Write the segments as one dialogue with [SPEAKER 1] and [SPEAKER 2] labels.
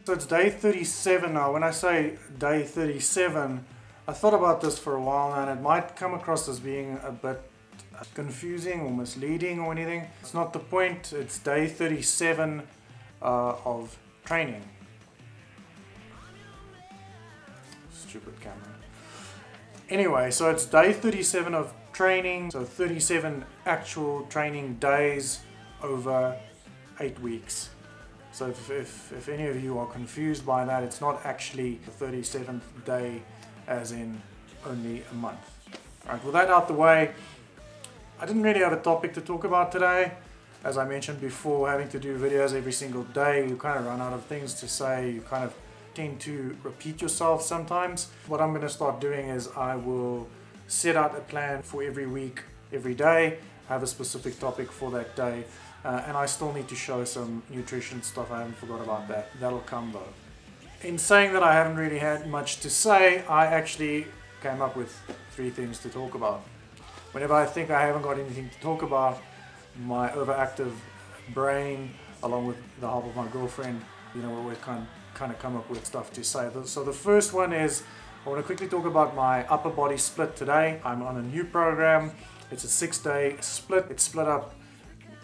[SPEAKER 1] So it's day 37 now. When I say day 37, I thought about this for a while now, and it might come across as being a bit confusing or misleading or anything. It's not the point. It's day 37 of training. Stupid camera. Anyway, so it's day 37 of training, so 37 actual training days over 8 weeks. So if any of you are confused by that, it's not actually the 37th day as in only a month. Alright, with that out the way, I didn't really have a topic to talk about today. As I mentioned before, having to do videos every single day, you kind of run out of things to say, you kind of tend to repeat yourself sometimes. What I'm going to start doing is I will set out a plan for every week, every day, have a specific topic for that day, and I still need to show some nutrition stuff. I haven't forgot about that. That'll come though. In saying that I haven't really had much to say, I actually came up with 3 things to talk about. Whenever I think I haven't got anything to talk about, my overactive brain, along with the help of my girlfriend, you know, always kind of come up with stuff to say. So the first one is, I want to quickly talk about my upper body split today. I'm on a new program. It's a 6-day split. It's split up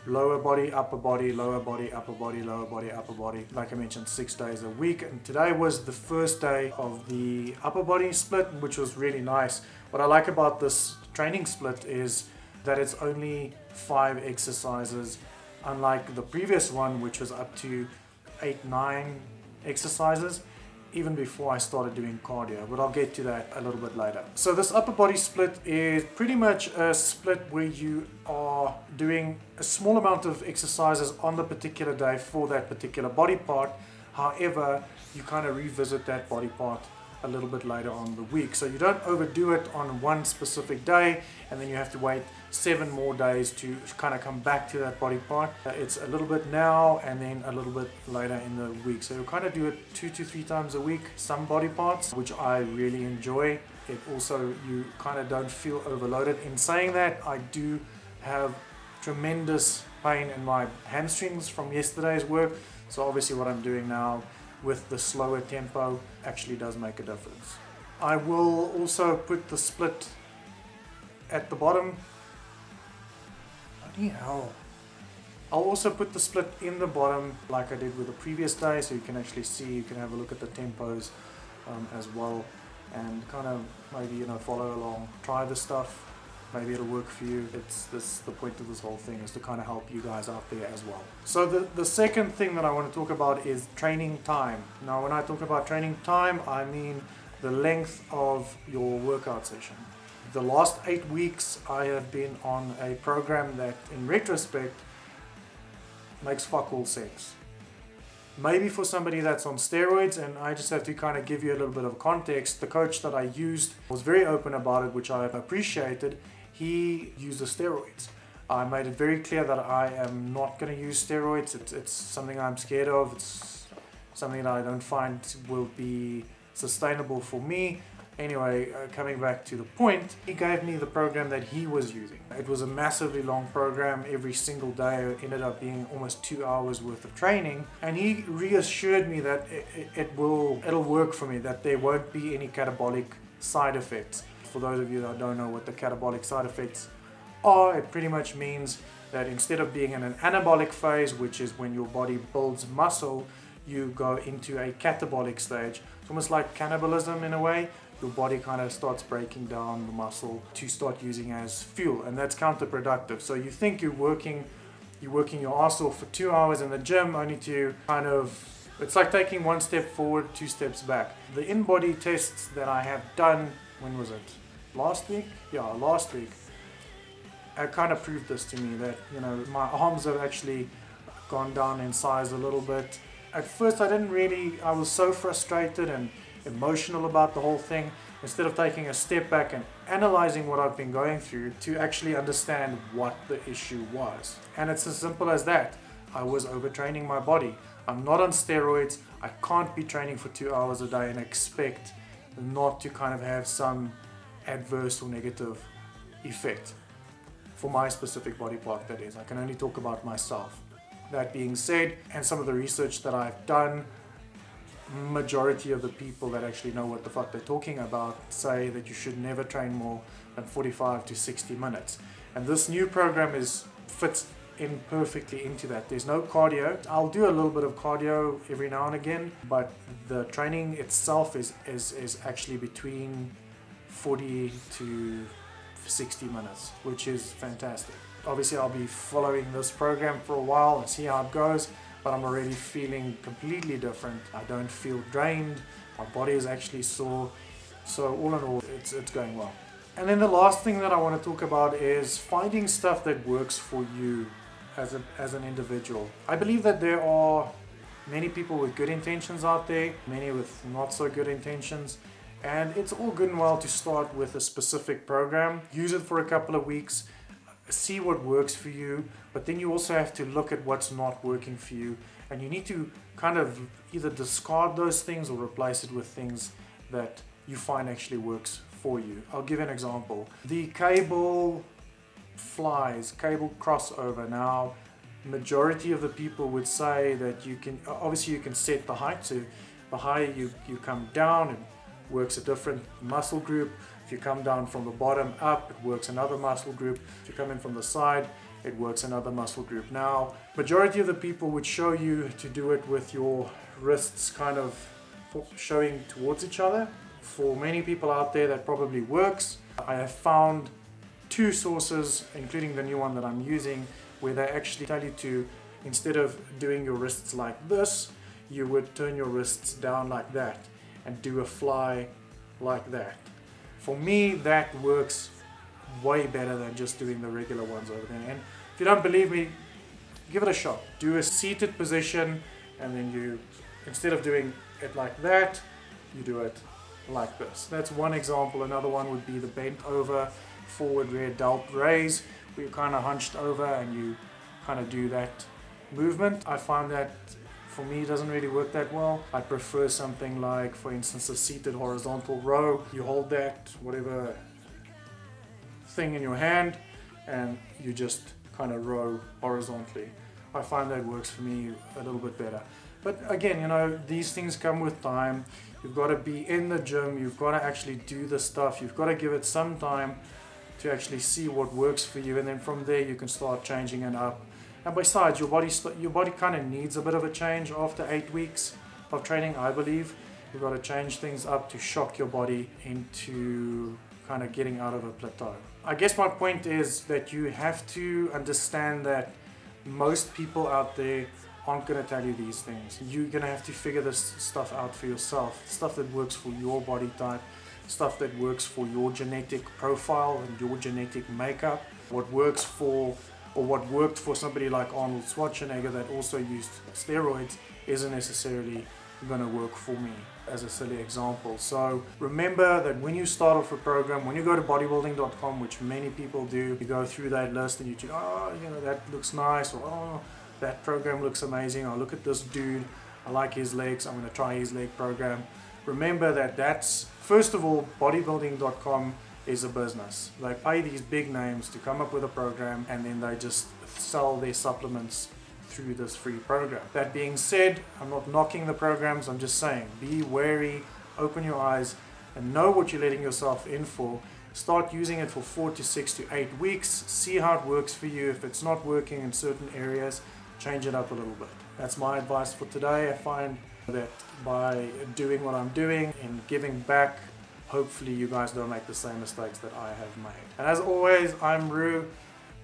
[SPEAKER 1] lower body, upper body, lower body, upper body, lower body, upper body. Like I mentioned, 6 days a week. And today was the first day of the upper body split, which was really nice. What I like about this training split is that it's only 5 exercises, unlike the previous one, which was up to 8, 9 exercises, even before I started doing cardio, but I'll get to that a little bit later. So this upper body split is pretty much a split where you are doing a small amount of exercises on the particular day for that particular body part. However, you kind of revisit that body part a little bit later on the week. So you don't overdo it on one specific day and then you have to wait 7 more days to kind of come back to that body part. It's a little bit now and then a little bit later in the week. So you kind of do it 2 to 3 times a week, some body parts, which I really enjoy. It also, you kind of don't feel overloaded. In saying that, I do have tremendous pain in my hamstrings from yesterday's work. So obviously what I'm doing now with the slower tempo actually does make a difference. I will also put the split at the bottom. Bloody hell. I'll also put the split in the bottom like I did with the previous day, so you can actually see, you can have a look at the tempos as well, and kind of maybe, you know, follow along, try the stuff. Maybe it'll work for you. It's the point of this whole thing is to kind of help you guys out there as well. So the second thing that I want to talk about is training time. Now when I talk about training time, I mean the length of your workout session. The last 8 weeks I have been on a program that in retrospect makes fuck all sense. Maybe for somebody that's on steroids, and I just have to kind of give you a little bit of context. The coach that I used was very open about it, which I appreciated. He used the steroids. I made it very clear that I am not going to use steroids. It's something I'm scared of. It's something that I don't find will be sustainable for me. Anyway, coming back to the point, he gave me the program that he was using. It was a massively long program. Every single day ended up being almost 2 hours worth of training, and he reassured me that it'll work for me, that there won't be any catabolic side effects. For those of you that don't know what the catabolic side effects are, it pretty much means that instead of being in an anabolic phase, which is when your body builds muscle, you go into a catabolic stage. It's almost like cannibalism in a way. Your body kind of starts breaking down the muscle to start using as fuel, and that's counterproductive. So you think you're working your ass off for 2 hours in the gym, only to kind of, it's like taking 1 step forward, 2 steps back. The in-body tests that I have done, when was it? Last week? Yeah, last week. It kind of proved this to me, that, you know, my arms have actually gone down in size a little bit. At first I was so frustrated and emotional about the whole thing. Instead of taking a step back and analyzing what I've been going through to actually understand what the issue was. And it's as simple as that. I was overtraining my body. I'm not on steroids. I can't be training for 2 hours a day and expect not to kind of have some adverse or negative effect for my specific body part, that is. I can only talk about myself. That being said, and some of the research that I've done, majority of the people that actually know what the fuck they're talking about say that you should never train more than 45 to 60 minutes. And this new program fits in perfectly into that. There's no cardio. I'll do a little bit of cardio every now and again, but the training itself is actually between 40 to 60 minutes, which is fantastic. Obviously I'll be following this program for a while and see how it goes, but I'm already feeling completely different. I don't feel drained, my body is actually sore, so all in all it's going well. And then the last thing that I want to talk about is finding stuff that works for you as an individual. I believe that there are many people with good intentions out there, many with not so good intentions, and it's all good and well to start with a specific program, use it for a couple of weeks, see what works for you, but then you also have to look at what's not working for you, and you need to kind of either discard those things or replace it with things that you find actually works for you. I'll give an example. The cable flies, cable crossover. Now, majority of the people would say that you can, obviously you can set the height, so the higher you come down, it works a different muscle group. If you come down from the bottom up, it works another muscle group. If you come in from the side, it works another muscle group. Now, majority of the people would show you to do it with your wrists kind of showing towards each other. For many people out there, that probably works. I have found two sources, including the new one that I'm using, where they actually tell you to, instead of doing your wrists like this, you would turn your wrists down like that and do a fly like that. For me, that works way better than just doing the regular ones over there. And if you don't believe me, give it a shot. Do a seated position, and then you, instead of doing it like that, you do it like this. That's one example. Another one would be the bent over forward rear delt raise, where you're kind of hunched over and you kind of do that movement. I find that for me doesn't really work that well. I prefer something like, for instance, a seated horizontal row. You hold that whatever thing in your hand and you just kind of row horizontally. I find that works for me a little bit better. But again, you know, these things come with time. You've got to be in the gym, you've got to actually do the stuff, you've got to give it some time to actually see what works for you, and then from there you can start changing it up. And besides, your body kind of needs a bit of a change after 8 weeks of training, I believe. You've got to change things up to shock your body into kind of getting out of a plateau. I guess my point is that you have to understand that most people out there aren't going to tell you these things. You're going to have to figure this stuff out for yourself. Stuff that works for your body type, stuff that works for your genetic profile and your genetic makeup. What works for, or what worked for somebody like Arnold Schwarzenegger that also used steroids isn't necessarily going to work for me, as a silly example. So remember that when you start off a program, when you go to bodybuilding.com, which many people do, you go through that list and you think, oh, you know, that looks nice, or oh, that program looks amazing, or look at this dude, I like his legs, I'm going to try his leg program. Remember that that's, first of all, bodybuilding.com is a business. They pay these big names to come up with a program, and then they just sell their supplements through this free program. That being said, I'm not knocking the programs, I'm just saying, be wary, open your eyes, and know what you're letting yourself in for. Start using it for 4 to 6 to 8 weeks, see how it works for you. If it's not working in certain areas, change it up a little bit. That's my advice for today. I find that by doing what I'm doing and giving back, hopefully you guys don't make the same mistakes that I have made. And as always, I'm Rue,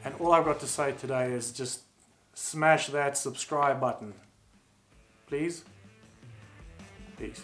[SPEAKER 1] and all I've got to say today is just smash that subscribe button. Please? Peace.